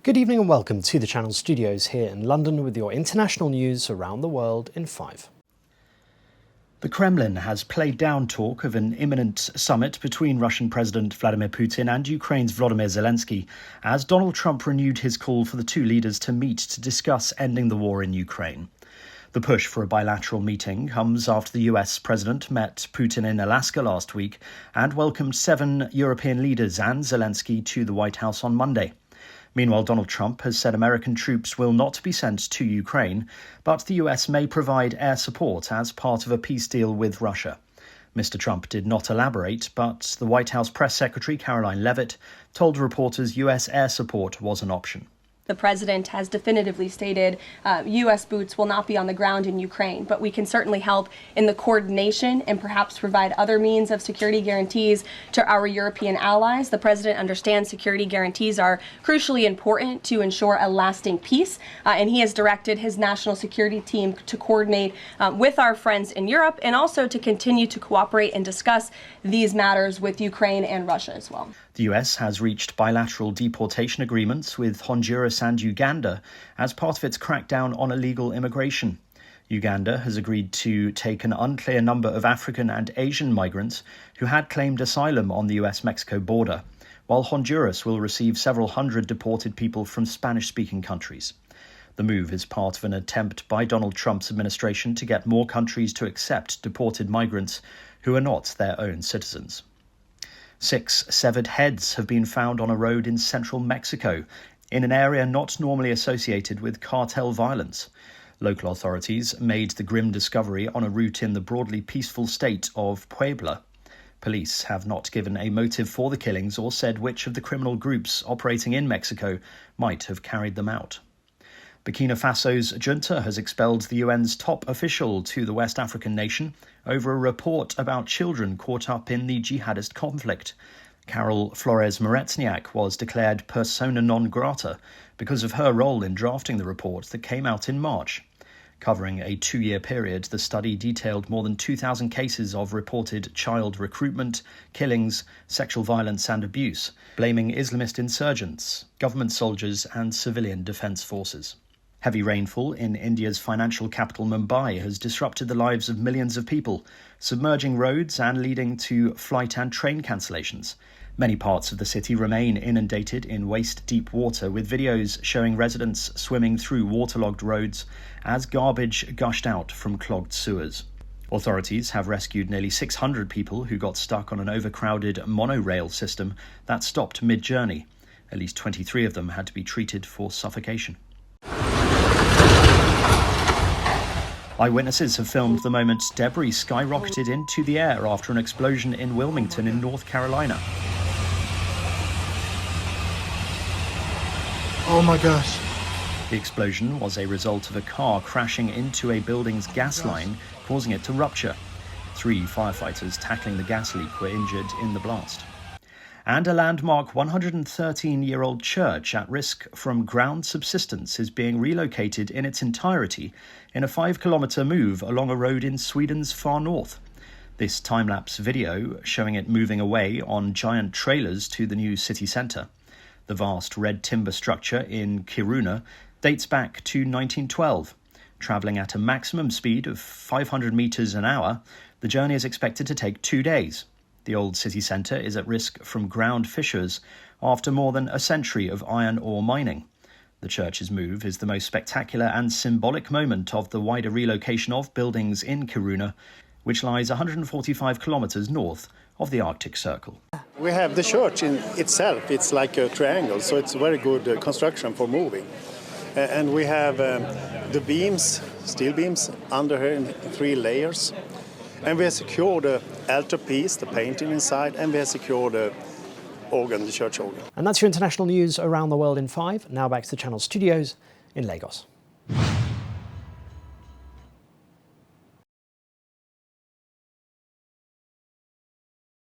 Good evening and welcome to the Channel Studios here in London with your international news around the world in 5. The Kremlin has played down talk of an imminent summit between Russian President Vladimir Putin and Ukraine's Volodymyr Zelensky as Donald Trump renewed his call for the two leaders to meet to discuss ending the war in Ukraine. The push for a bilateral meeting comes after the US president met Putin in Alaska last week and welcomed 7 European leaders and Zelensky to the White House on Monday. Meanwhile, Donald Trump has said American troops will not be sent to Ukraine, but the US may provide air support as part of a peace deal with Russia. Mr. Trump did not elaborate, but the White House press secretary Caroline Leavitt told reporters US air support was an option. The president has definitively stated U.S. boots will not be on the ground in Ukraine, but we can certainly help in the coordination and perhaps provide other means of security guarantees to our European allies. The president understands security guarantees are crucially important to ensure a lasting peace, and he has directed his national security team to coordinate with our friends in Europe and also to continue to cooperate and discuss these matters with Ukraine and Russia as well. The US has reached bilateral deportation agreements with Honduras and Uganda as part of its crackdown on illegal immigration. Uganda has agreed to take an unclear number of African and Asian migrants who had claimed asylum on the US-Mexico border, while Honduras will receive several hundred deported people from Spanish-speaking countries. The move is part of an attempt by Donald Trump's administration to get more countries to accept deported migrants who are not their own citizens. 6 severed heads have been found on a road in central Mexico, in an area not normally associated with cartel violence. Local authorities made the grim discovery on a route in the broadly peaceful state of Puebla. Police have not given a motive for the killings or said which of the criminal groups operating in Mexico might have carried them out. Burkina Faso's junta has expelled the UN's top official to the West African nation over a report about children caught up in the jihadist conflict. Carol Flores-Maretsniak was declared persona non grata because of her role in drafting the report that came out in March. Covering a 2-year period, the study detailed more than 2,000 cases of reported child recruitment, killings, sexual violence and abuse, blaming Islamist insurgents, government soldiers and civilian defence forces. Heavy rainfall in India's financial capital Mumbai has disrupted the lives of millions of people, submerging roads and leading to flight and train cancellations. Many parts of the city remain inundated in waist-deep water, with videos showing residents swimming through waterlogged roads as garbage gushed out from clogged sewers. Authorities have rescued nearly 600 people who got stuck on an overcrowded monorail system that stopped mid-journey. At least 23 of them had to be treated for suffocation. Eyewitnesses have filmed the moment debris skyrocketed into the air after an explosion in Wilmington in North Carolina. Oh my gosh. The explosion was a result of a car crashing into a building's gas line, causing it to rupture. 3 firefighters tackling the gas leak were injured in the blast. And a landmark 113-year-old church at risk from ground subsidence is being relocated in its entirety in a 5-kilometre move along a road in Sweden's far north. This time-lapse video showing it moving away on giant trailers to the new city centre. The vast red timber structure in Kiruna dates back to 1912. Travelling at a maximum speed of 500 metres an hour, the journey is expected to take 2 days. The old city centre is at risk from ground fissures after more than a century of iron ore mining. The church's move is the most spectacular and symbolic moment of the wider relocation of buildings in Kiruna, which lies 145 kilometres north of the Arctic Circle. We have the church in itself, it's like a triangle, so it's a very good construction for moving. And we have the beams, steel beams, under here in 3 layers. And we have secured the altarpiece, the painting inside, and we have secured the organ, the church organ. And that's your international news around the world in 5. Now back to the Channel Studios in Lagos.